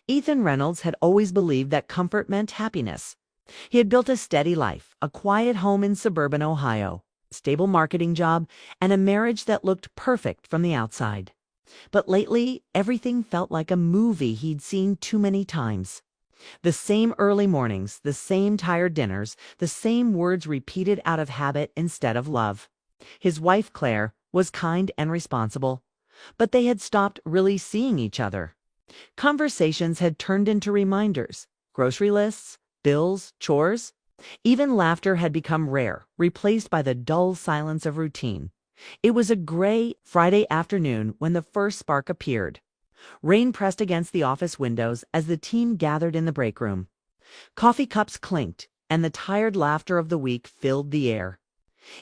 Ethan Reynolds had always believed that comfort meant happiness. He had built a steady life, a quiet home in suburban Ohio, a stable marketing job, and a marriage that looked perfect from the outside. But lately, everything felt like a movie he'd seen too many times. The same early mornings, the same tired dinners, the same words repeated out of habit instead of love. His wife, Claire, was kind and responsible, but they had stopped really seeing each other. Conversations had turned into reminders, grocery lists, bills, chores. Even laughter had become rare, replaced by the dull silence of routine. It was a gray Friday afternoon when the first spark appeared. Rain pressed against the office windows as the team gathered in the break room. Coffee cups clinked, and the tired laughter of the week filled the air.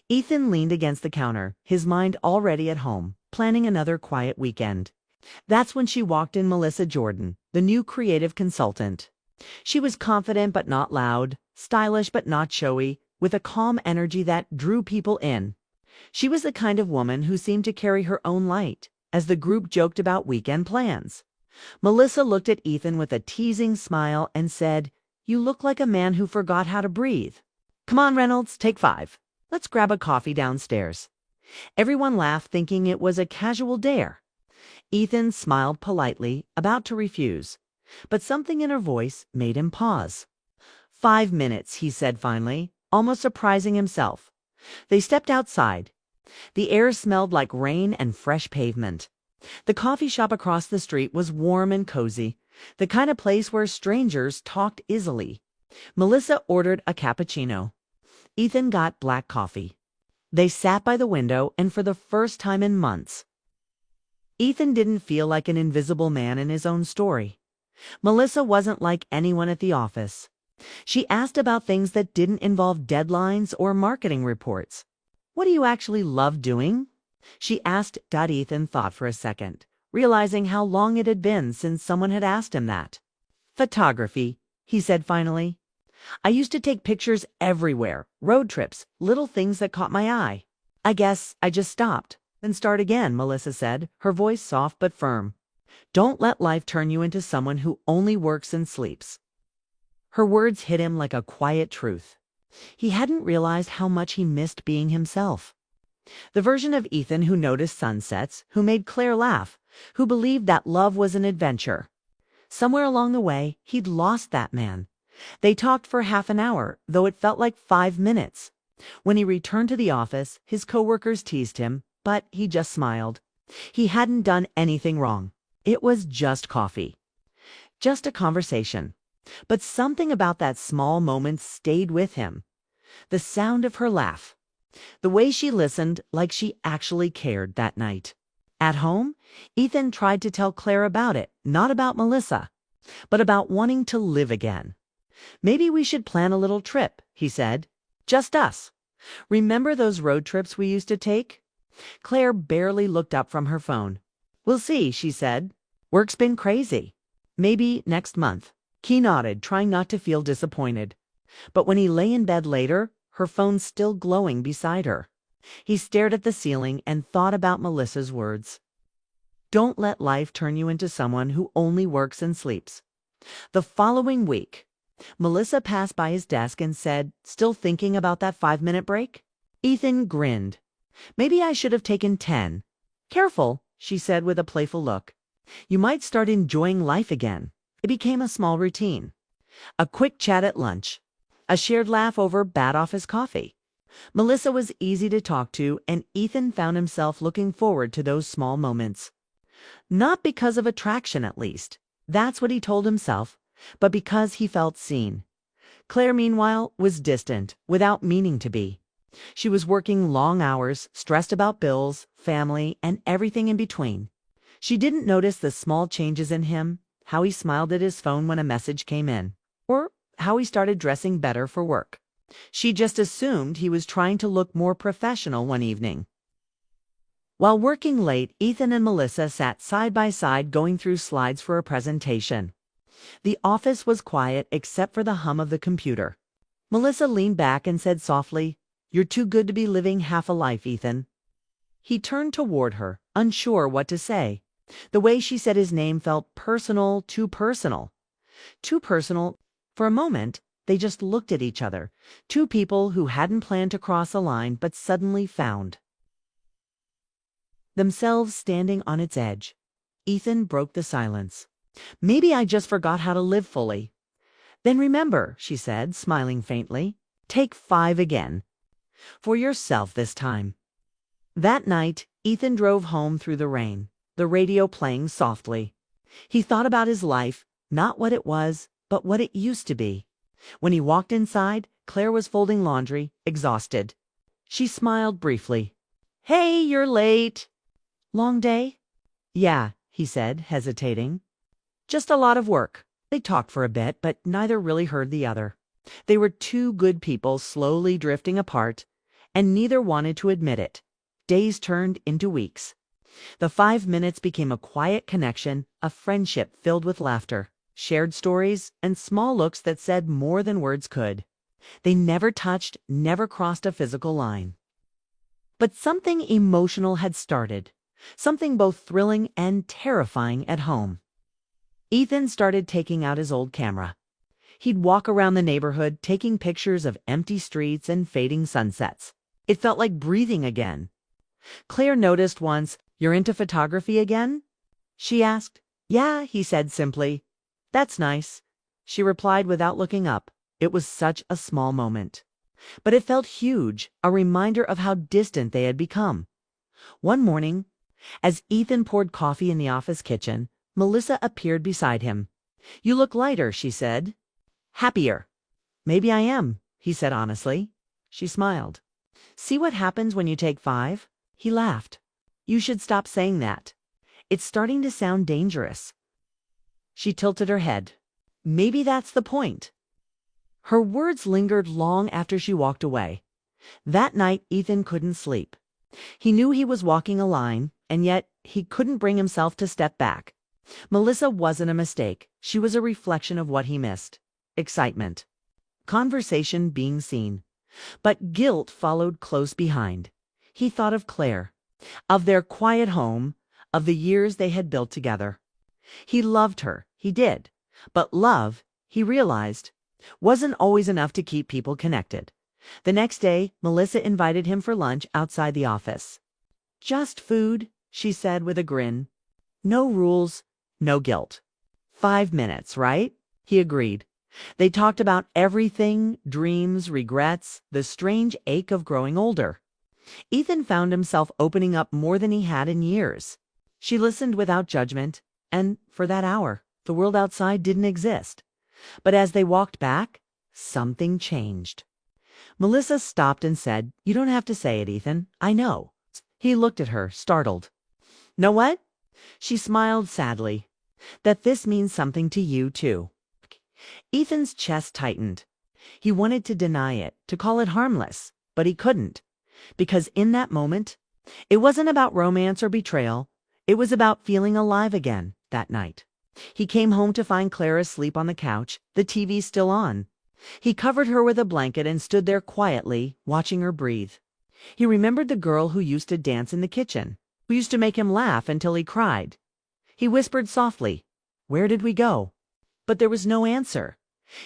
Ethan leaned against the counter, his mind already at home, planning another quiet weekend. That's when she walked in Melissa Jordan, the new creative consultant. She was confident but not loud, stylish but not showy, with a calm energy that drew people in. She was the kind of woman who seemed to carry her own light, as the group joked about weekend plans. Melissa looked at Ethan with a teasing smile and said, "You look like a man who forgot how to breathe. Come on, Reynolds, take 5. Let's grab a coffee downstairs." Everyone laughed, thinking it was a casual dare. Ethan smiled politely, about to refuse, but something in her voice made him pause. 5 minutes, he said finally, almost surprising himself. They stepped outside. The air smelled like rain and fresh pavement. The coffee shop across the street was warm and cozy, the kind of place where strangers talked easily. Melissa ordered a cappuccino. Ethan got black coffee. They sat by the window, and for the first time in months, Ethan didn't feel like an invisible man in his own story. Melissa wasn't like anyone at the office. She asked about things that didn't involve deadlines or marketing reports. "What do you actually love doing?" she asked. Ethan thought for a second, realizing how long it had been since someone had asked him that. "Photography," he said finally. "I used to take pictures everywhere, road trips, little things that caught my eye. I guess I just stopped, then start again," Melissa said, her voice soft but firm. "Don't let life turn you into someone who only works and sleeps." Her words hit him like a quiet truth. He hadn't realized how much he missed being himself. The version of Ethan who noticed sunsets, who made Claire laugh, who believed that love was an adventure. Somewhere along the way, he'd lost that man. They talked for half an hour, though it felt like 5 minutes. When he returned to the office, his coworkers teased him, but he just smiled. He hadn't done anything wrong. It was just coffee. Just a conversation. But something about that small moment stayed with him. The sound of her laugh. The way she listened like she actually cared that night. At home, Ethan tried to tell Claire about it, not about Melissa, but about wanting to live again. "Maybe we should plan a little trip," he said. "Just us. Remember those road trips we used to take?" Claire barely looked up from her phone. "We'll see," she said. "Work's been crazy. Maybe next month." He nodded, trying not to feel disappointed. But when he lay in bed later, her phone still glowing beside her, he stared at the ceiling and thought about Melissa's words. Don't let life turn you into someone who only works and sleeps. The following week, Melissa passed by his desk and said, "Still thinking about that 5-minute break?" Ethan grinned. "Maybe I should have taken 10. "Careful," she said with a playful look. "You might start enjoying life again." It became a small routine. A quick chat at lunch. A shared laugh over bad office coffee. Melissa was easy to talk to, and Ethan found himself looking forward to those small moments. Not because of attraction, at least. That's what he told himself, but because he felt seen. Claire, meanwhile, was distant, without meaning to be. She was working long hours, stressed about bills, family, and everything in between. She didn't notice the small changes in him, how he smiled at his phone when a message came in, or how he started dressing better for work. She just assumed he was trying to look more professional one evening. While working late, Ethan and Melissa sat side by side going through slides for a presentation. The office was quiet except for the hum of the computer. Melissa leaned back and said softly, "You're too good to be living half a life, Ethan." He turned toward her, unsure what to say. The way she said his name felt personal, too personal. Too personal. For a moment, they just looked at each other, two people who hadn't planned to cross a line but suddenly found themselves standing on its edge. Ethan broke the silence. "Maybe I just forgot how to live fully." "Then remember," she said, smiling faintly, "take 5 again. For yourself this time." That night, Ethan drove home through the rain, the radio playing softly. He thought about his life, not what it was, but what it used to be. When he walked inside, Claire was folding laundry, exhausted. She smiled briefly. "Hey, you're late." "Long day?" "Yeah," he said, hesitating. "Just a lot of work." They talked for a bit, but neither really heard the other. They were two good people slowly drifting apart, and neither wanted to admit it. Days turned into weeks. The 5 minutes became a quiet connection, a friendship filled with laughter, shared stories, and small looks that said more than words could. They never touched, never crossed a physical line. But something emotional had started, something both thrilling and terrifying at home. Ethan started taking out his old camera. He'd walk around the neighborhood taking pictures of empty streets and fading sunsets. It felt like breathing again. Claire noticed once, "You're into photography again?" she asked. "Yeah," he said simply. "That's nice," she replied without looking up. It was such a small moment. But it felt huge, a reminder of how distant they had become. One morning, as Ethan poured coffee in the office kitchen, Melissa appeared beside him. "You look lighter," she said. "Happier." "Maybe I am," he said honestly. She smiled. "See what happens when you take 5? He laughed. "You should stop saying that. It's starting to sound dangerous." She tilted her head. "Maybe that's the point." Her words lingered long after she walked away. That night, Ethan couldn't sleep. He knew he was walking a line, and yet he couldn't bring himself to step back. Melissa wasn't a mistake. She was a reflection of what he missed. Excitement. Conversation, being seen. But guilt followed close behind. He thought of Claire, of their quiet home, of the years they had built together. He loved her, he did. But love, he realized, wasn't always enough to keep people connected. The next day, Melissa invited him for lunch outside the office. "Just food," she said with a grin. "No rules, no guilt." 5 minutes, right? He agreed. They talked about everything, dreams, regrets, the strange ache of growing older. Ethan found himself opening up more than he had in years. She listened without judgment, and for that hour, the world outside didn't exist. But as they walked back, something changed. Melissa stopped and said, "You don't have to say it, Ethan. I know." He looked at her, startled. "Know what?" She smiled sadly. "That this means something to you, too." Ethan's chest tightened. He wanted to deny it, to call it harmless, but he couldn't. Because in that moment, it wasn't about romance or betrayal. It was about feeling alive again that night. He came home to find Claire asleep on the couch, the TV still on. He covered her with a blanket and stood there quietly, watching her breathe. He remembered the girl who used to dance in the kitchen, who used to make him laugh until he cried. He whispered softly, "Where did we go?" But there was no answer.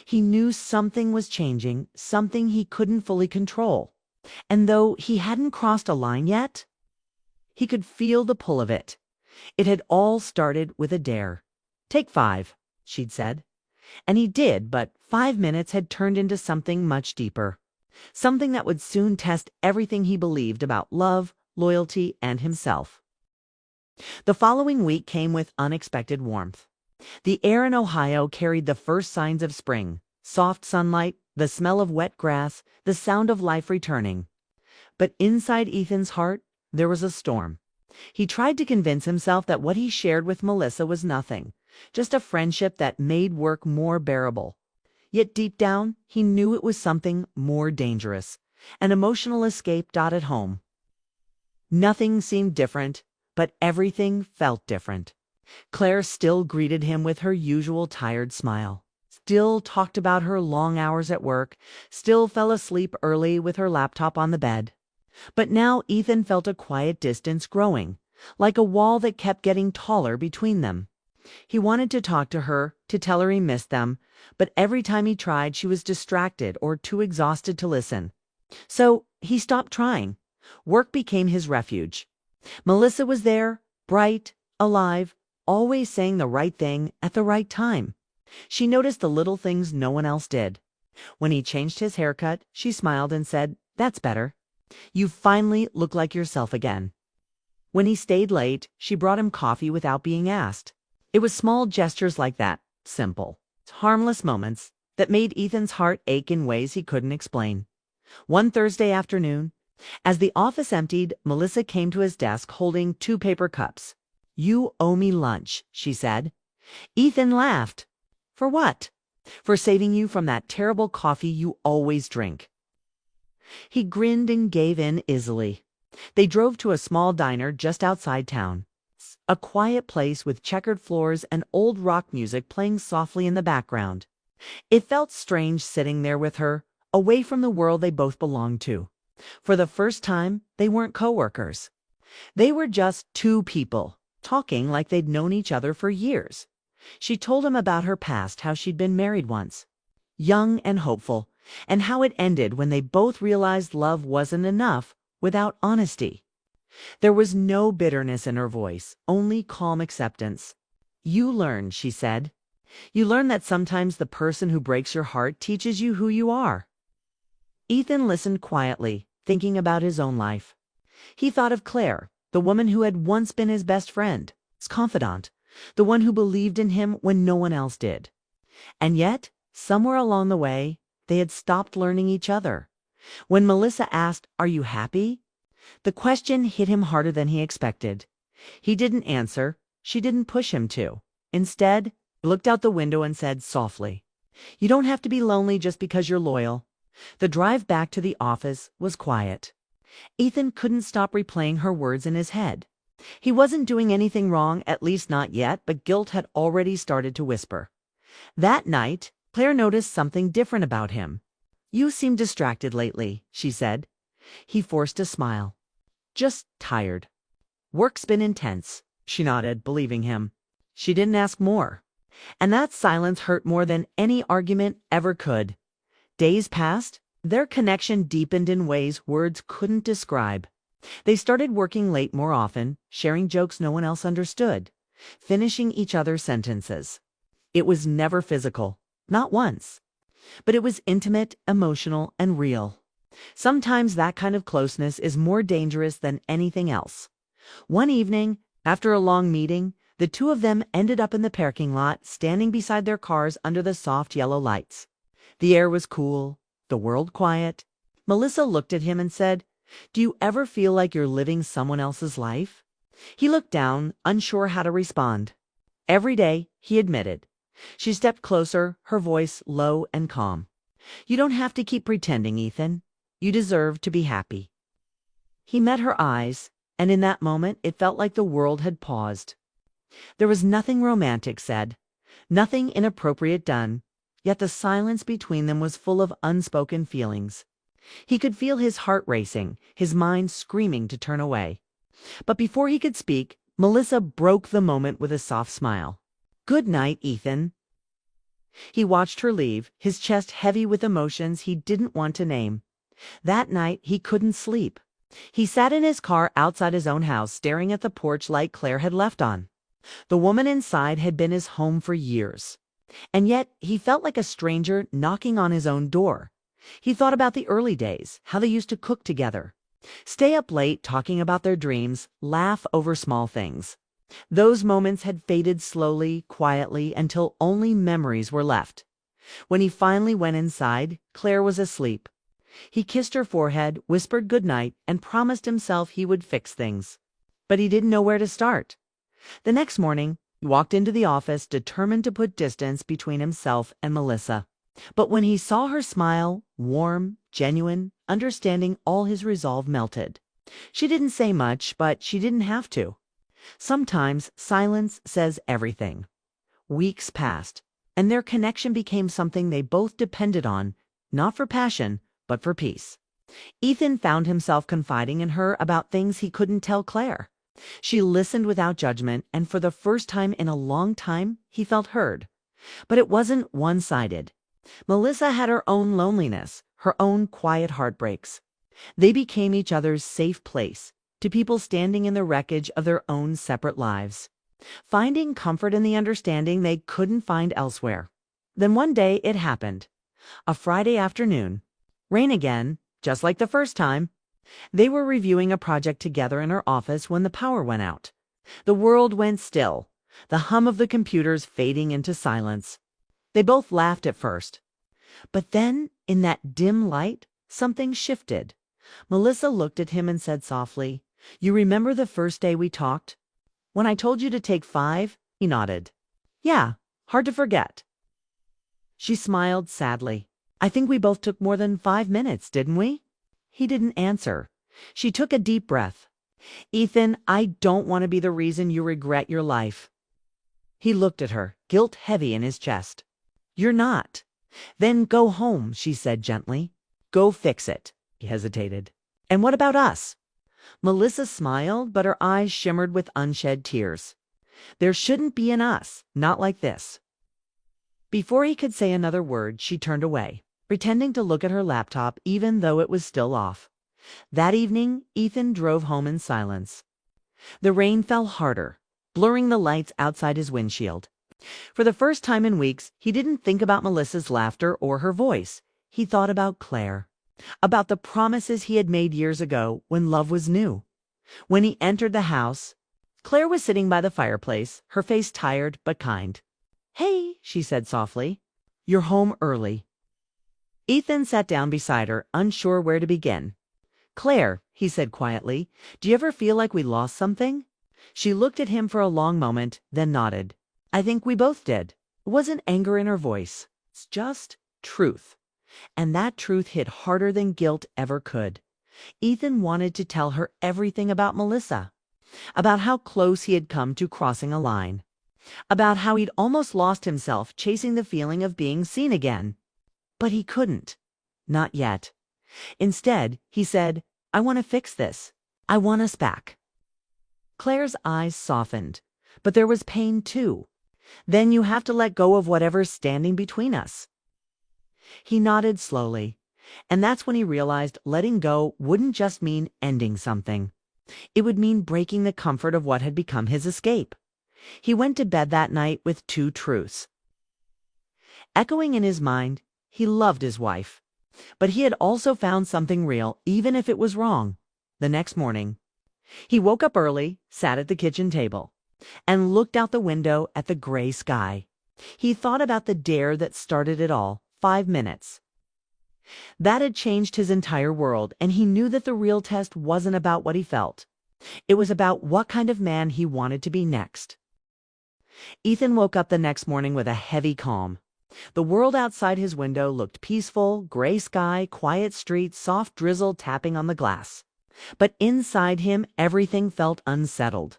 He knew something was changing, something he couldn't fully control. And though he hadn't crossed a line yet, he could feel the pull of it. It had all started with a dare. "Take 5, she'd said. And he did, but 5 minutes had turned into something much deeper. Something that would soon test everything he believed about love, loyalty, and himself. The following week came with unexpected warmth. The air in Ohio carried the first signs of spring. Soft sunlight, the smell of wet grass, the sound of life returning. But inside Ethan's heart, there was a storm. He tried to convince himself that what he shared with Melissa was nothing, just a friendship that made work more bearable. Yet deep down, he knew it was something more dangerous, an emotional escape at home. Nothing seemed different, but everything felt different. Claire still greeted him with her usual tired smile, still talked about her long hours at work, still fell asleep early with her laptop on the bed. But now Ethan felt a quiet distance growing, like a wall that kept getting taller between them. He wanted to talk to her, to tell her he missed them, but every time he tried, she was distracted or too exhausted to listen. So he stopped trying. Work became his refuge. Melissa was there, bright, alive, always saying the right thing at the right time. She noticed the little things no one else did. When he changed his haircut, she smiled and said, "That's better. You finally look like yourself again." When he stayed late, she brought him coffee without being asked. It was small gestures like that, simple, harmless moments, that made Ethan's heart ache in ways he couldn't explain. One Thursday afternoon, as the office emptied, Melissa came to his desk holding 2 paper cups. "You owe me lunch," she said. Ethan laughed. "For what?" "For saving you from that terrible coffee you always drink." He grinned and gave in easily. They drove to a small diner just outside town. A quiet place with checkered floors and old rock music playing softly in the background. It felt strange sitting there with her, away from the world they both belonged to. For the first time, they weren't coworkers. They were just 2 people, talking like they'd known each other for years. She told him about her past, how she'd been married once, young and hopeful, and how it ended when they both realized love wasn't enough without honesty. There was no bitterness in her voice, only calm acceptance. "You learn," she said. "You learn that sometimes the person who breaks your heart teaches you who you are." Ethan listened quietly, thinking about his own life. He thought of Claire, the woman who had once been his best friend, his confidant, the one who believed in him when no one else did. And yet, somewhere along the way, they had stopped learning each other. When Melissa asked, "Are you happy?" the question hit him harder than he expected. He didn't answer. She didn't push him to. Instead, he looked out the window and said softly, "You don't have to be lonely just because you're loyal." The drive back to the office was quiet. Ethan couldn't stop replaying her words in his head. He wasn't doing anything wrong, at least not yet, but guilt had already started to whisper. That night, Claire noticed something different about him. "You seem distracted lately," she said. He forced a smile. "Just tired." "Work's been intense," she nodded, believing him. She didn't ask more. And that silence hurt more than any argument ever could. Days passed. Their connection deepened in ways words couldn't describe. They started working late more often, sharing jokes no one else understood, finishing each other's sentences. It was never physical, not once. But it was intimate, emotional, and real. Sometimes that kind of closeness is more dangerous than anything else. One evening, after a long meeting, the 2 of them ended up in the parking lot, standing beside their cars under the soft yellow lights. The air was cool, the world quiet. Melissa looked at him and said, "Do you ever feel like you're living someone else's life?" He looked down, unsure how to respond. "Every day," he admitted. She stepped closer, her voice low and calm. "You don't have to keep pretending, Ethan. You deserve to be happy." He met her eyes, and in that moment it felt like the world had paused. There was nothing romantic said, nothing inappropriate done, yet the silence between them was full of unspoken feelings. He could feel his heart racing, his mind screaming to turn away. But before he could speak, Melissa broke the moment with a soft smile. "Good night, Ethan." He watched her leave, his chest heavy with emotions he didn't want to name. That night, he couldn't sleep. He sat in his car outside his own house, staring at the porch light Claire had left on. The woman inside had been his home for years. And yet, he felt like a stranger knocking on his own door. He thought about the early days, how they used to cook together, stay up late talking about their dreams, laugh over small things. Those moments had faded slowly, quietly, until only memories were left. When he finally went inside, Claire was asleep. He kissed her forehead, whispered goodnight, and promised himself he would fix things. But he didn't know where to start. The next morning, he walked into the office, determined to put distance between himself and Melissa. But when he saw her smile, warm, genuine, understanding, all his resolve melted. She didn't say much, but she didn't have to. Sometimes silence says everything. Weeks passed, and their connection became something they both depended on, not for passion, but for peace. Ethan found himself confiding in her about things he couldn't tell Claire. She listened without judgment, and for the first time in a long time, he felt heard. But it wasn't one-sided. Melissa had her own loneliness, her own quiet heartbreaks. They became each other's safe place, to people standing in the wreckage of their own separate lives, finding comfort in the understanding they couldn't find elsewhere. Then one day it happened. A Friday afternoon. Rain again, just like the first time. They were reviewing a project together in her office when the power went out. The world went still, the hum of the computers fading into silence. They both laughed at first. But then, in that dim light, something shifted. Melissa looked at him and said softly, "You remember the first day we talked? When I told you to take 5?" He nodded. "Yeah, hard to forget." She smiled sadly. "I think we both took more than 5 minutes, didn't we?" He didn't answer. She took a deep breath. "Ethan, I don't want to be the reason you regret your life." He looked at her, guilt heavy in his chest. "You're not." "Then go home," she said gently. "Go fix it." He hesitated. "And what about us?" Melissa smiled, but her eyes shimmered with unshed tears. "There shouldn't be an us, not like this." Before he could say another word, she turned away, pretending to look at her laptop even though it was still off. That evening, Ethan drove home in silence. The rain fell harder, blurring the lights outside his windshield. For the first time in weeks, he didn't think about Melissa's laughter or her voice. He thought about Claire, about the promises he had made years ago when love was new. When he entered the house, Claire was sitting by the fireplace, her face tired but kind. "Hey," she said softly. "You're home early." Ethan sat down beside her, unsure where to begin. "Claire," he said quietly, "do you ever feel like we lost something?" She looked at him for a long moment, then nodded. "I think we both did." It wasn't anger in her voice. It's just truth. And that truth hit harder than guilt ever could. Ethan wanted to tell her everything about Melissa, about how close he had come to crossing a line, about how he'd almost lost himself chasing the feeling of being seen again. But he couldn't. Not yet. Instead, he said, "I want to fix this. I want us back." Claire's eyes softened, but there was pain too. "Then you have to let go of whatever's standing between us." He nodded slowly, and that's when he realized letting go wouldn't just mean ending something. It would mean breaking the comfort of what had become his escape. He went to bed that night with 2 truths. Echoing in his mind, he loved his wife. But he had also found something real, even if it was wrong. The next morning, he woke up early, sat at the kitchen table, and looked out the window at the gray sky. He thought about the dare that started it all, 5 minutes. That had changed his entire world, and he knew that the real test wasn't about what he felt. It was about what kind of man he wanted to be next. Ethan woke up the next morning with a heavy calm. The world outside his window looked peaceful, gray sky, quiet streets, soft drizzle tapping on the glass. But inside him, everything felt unsettled.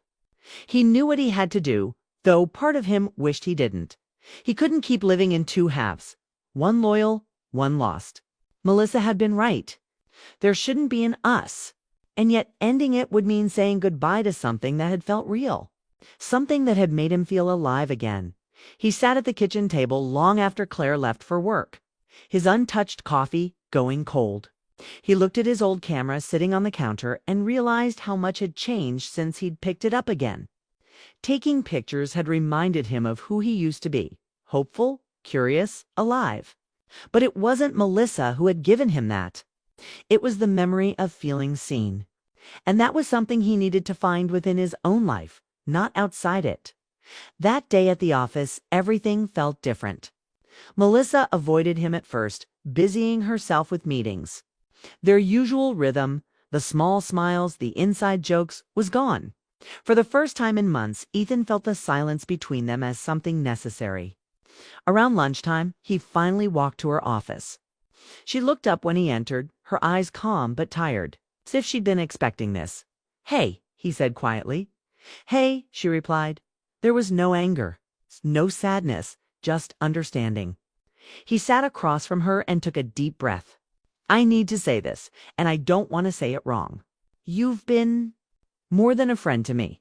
He knew what he had to do, though part of him wished he didn't. He couldn't keep living in 2 halves, one loyal, one lost. Melissa had been right. There shouldn't be an us. And yet ending it would mean saying goodbye to something that had felt real, something that had made him feel alive again. He sat at the kitchen table long after Claire left for work, his untouched coffee going cold. He looked at his old camera sitting on the counter and realized how much had changed since he'd picked it up again. Taking pictures had reminded him of who he used to be, hopeful, curious, alive. But it wasn't Melissa who had given him that. It was the memory of feeling seen. And that was something he needed to find within his own life, not outside it. That day at the office, everything felt different. Melissa avoided him at first, busying herself with meetings. Their usual rhythm, the small smiles, the inside jokes, was gone. For the first time in months, Ethan felt the silence between them as something necessary. Around lunchtime, he finally walked to her office. She looked up when he entered, her eyes calm but tired, as if she'd been expecting this. "Hey," he said quietly. "Hey," she replied. There was no anger, no sadness, just understanding. He sat across from her and took a deep breath. "I need to say this, and I don't want to say it wrong. You've been more than a friend to me.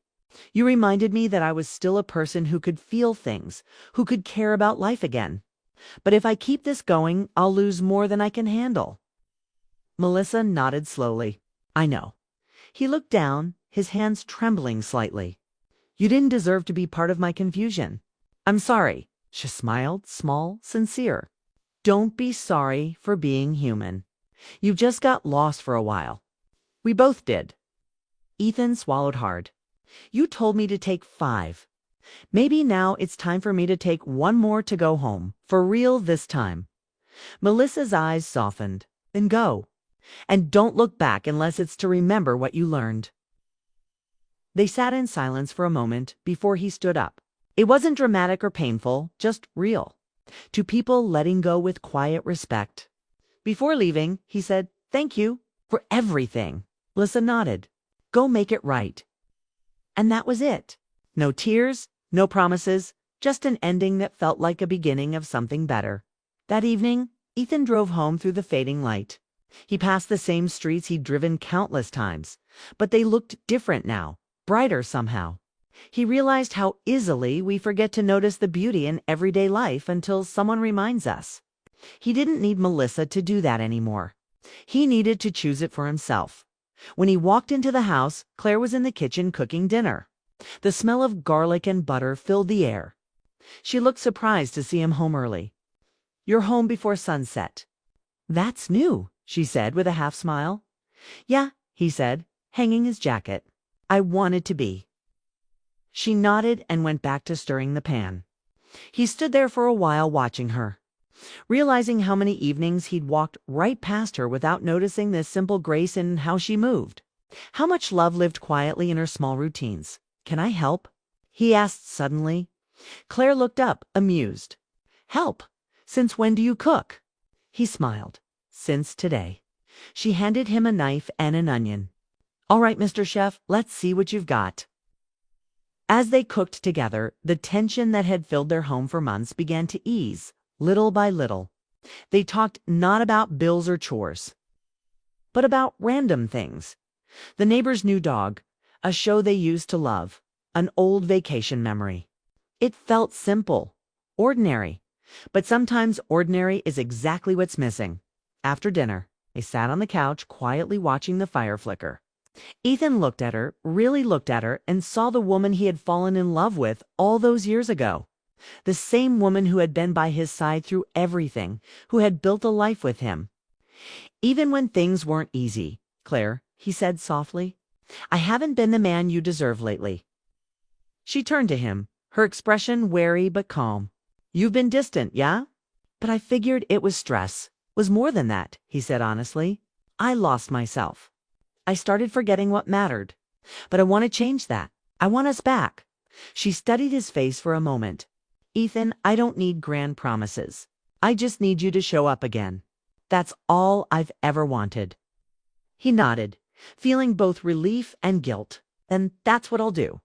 You reminded me that I was still a person who could feel things, who could care about life again. But if I keep this going, I'll lose more than I can handle." Melissa nodded slowly. "I know." He looked down, his hands trembling slightly. "You didn't deserve to be part of my confusion. I'm sorry." She smiled, small, sincere. "Don't be sorry for being human. You just got lost for a while. We both did." Ethan swallowed hard. "You told me to take 5. Maybe now it's time for me to take one more to go home, for real this time." Melissa's eyes softened. "Then go. And don't look back unless it's to remember what you learned." They sat in silence for a moment before he stood up. It wasn't dramatic or painful, just real. Two people letting go with quiet respect. Before leaving, he said, "Thank you for everything." Melissa nodded. "Go make it right." And that was it. No tears, no promises, just an ending that felt like a beginning of something better. That evening, Ethan drove home through the fading light. He passed the same streets he'd driven countless times, but they looked different now, brighter somehow. He realized how easily we forget to notice the beauty in everyday life until someone reminds us. He didn't need Melissa to do that anymore. He needed to choose it for himself. When he walked into the house, Claire was in the kitchen cooking dinner. The smell of garlic and butter filled the air. She looked surprised to see him home early. "You're home before sunset." "That's new," she said with a half smile. "Yeah," he said, hanging his jacket. "I wanted to be." She nodded and went back to stirring the pan. He stood there for a while watching her, realizing how many evenings he'd walked right past her without noticing this simple grace in how she moved. How much love lived quietly in her small routines. "Can I help?" he asked suddenly. Claire looked up, amused. "Help? Since when do you cook?" He smiled. "Since today." She handed him a knife and an onion. "All right, Mr. Chef, let's see what you've got." As they cooked together, the tension that had filled their home for months began to ease, little by little. They talked not about bills or chores, but about random things. The neighbor's new dog, a show they used to love, an old vacation memory. It felt simple, ordinary, but sometimes ordinary is exactly what's missing. After dinner, they sat on the couch quietly watching the fire flicker. Ethan looked at her, really looked at her, and saw the woman he had fallen in love with all those years ago. The same woman who had been by his side through everything, who had built a life with him. "Even when things weren't easy, Claire," he said softly, "I haven't been the man you deserve lately." She turned to him, her expression wary but calm. "You've been distant, yeah? But I figured it was stress. Was more than that," he said honestly. "I lost myself. I started forgetting what mattered. But I want to change that. I want us back." She studied his face for a moment. "Ethan, I don't need grand promises. I just need you to show up again. That's all I've ever wanted." He nodded, feeling both relief and guilt. "And that's what I'll do."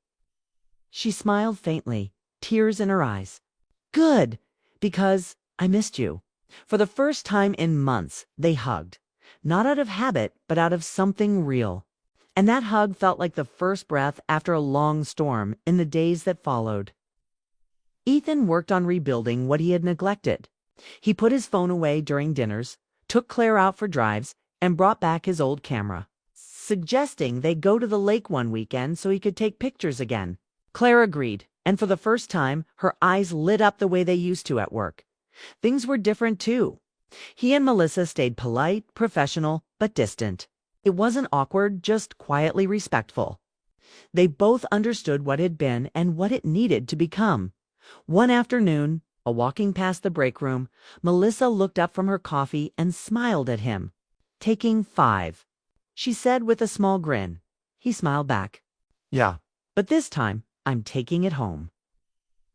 She smiled faintly, tears in her eyes. "Good, because I missed you." For the first time in months, they hugged. Not out of habit, but out of something real. And that hug felt like the first breath after a long storm in the days that followed. Ethan worked on rebuilding what he had neglected. He put his phone away during dinners, took Claire out for drives, and brought back his old camera, suggesting they go to the lake one weekend so he could take pictures again. Claire agreed, and for the first time, her eyes lit up the way they used to at work. Things were different too. He and Melissa stayed polite, professional, but distant. It wasn't awkward, just quietly respectful. They both understood what had been and what it needed to become. One afternoon, while walking past the break room, Melissa looked up from her coffee and smiled at him. "Taking 5," she said with a small grin. He smiled back. "Yeah, but this time, I'm taking it home."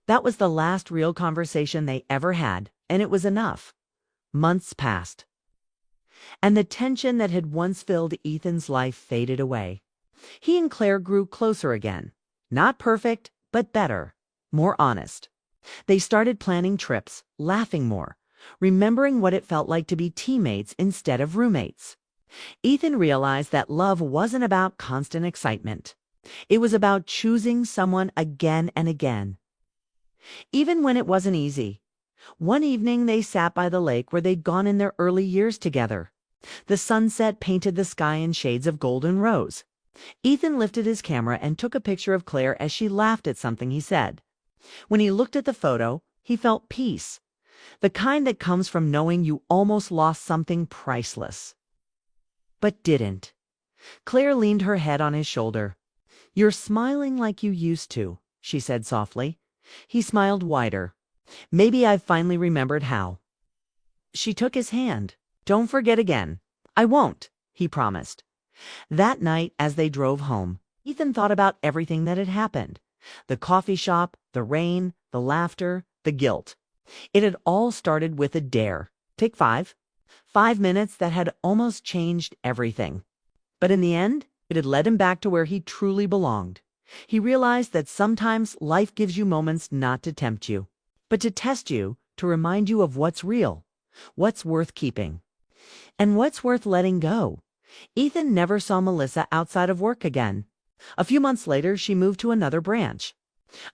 That was the last real conversation they ever had, and it was enough. Months passed, and the tension that had once filled Ethan's life faded away. He and Claire grew closer again. Not perfect, but better, more honest. They started planning trips, laughing more, remembering what it felt like to be teammates instead of roommates. Ethan realized that love wasn't about constant excitement. It was about choosing someone again and again, even when it wasn't easy. One evening they sat by the lake where they'd gone in their early years together. The sunset painted the sky in shades of gold and rose. Ethan lifted his camera and took a picture of Claire as she laughed at something he said. When he looked at the photo, he felt peace, the kind that comes from knowing you almost lost something priceless. But didn't. Claire leaned her head on his shoulder. "You're smiling like you used to," she said softly. He smiled wider. "Maybe I've finally remembered how." She took his hand. "Don't forget again." "I won't," he promised. That night, as they drove home, Ethan thought about everything that had happened. The coffee shop, the rain, the laughter, the guilt. It had all started with a dare. Take 5. 5 minutes that had almost changed everything. But in the end, it had led him back to where he truly belonged. He realized that sometimes life gives you moments not to tempt you, but to test you, to remind you of what's real, what's worth keeping, and what's worth letting go. Ethan never saw Melissa outside of work again. A few months later, she moved to another branch.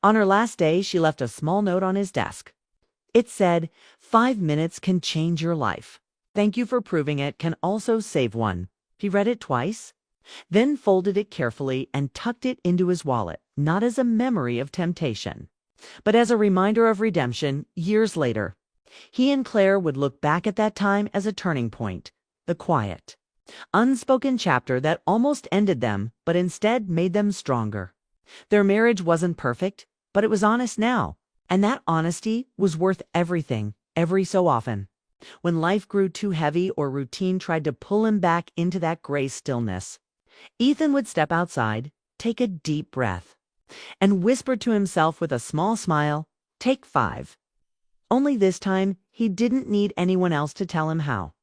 On her last day, she left a small note on his desk. It said, "5 minutes can change your life. Thank you for proving it can also save one." He read it twice, then folded it carefully and tucked it into his wallet, not as a memory of temptation, but as a reminder of redemption years later. He and Claire would look back at that time as a turning point, the quiet, unspoken chapter that almost ended them, but instead made them stronger. Their marriage wasn't perfect, but it was honest now, and that honesty was worth everything, every so often. When life grew too heavy or routine tried to pull him back into that gray stillness, Ethan would step outside, take a deep breath, and whisper to himself with a small smile, "Take 5." Only this time, he didn't need anyone else to tell him how.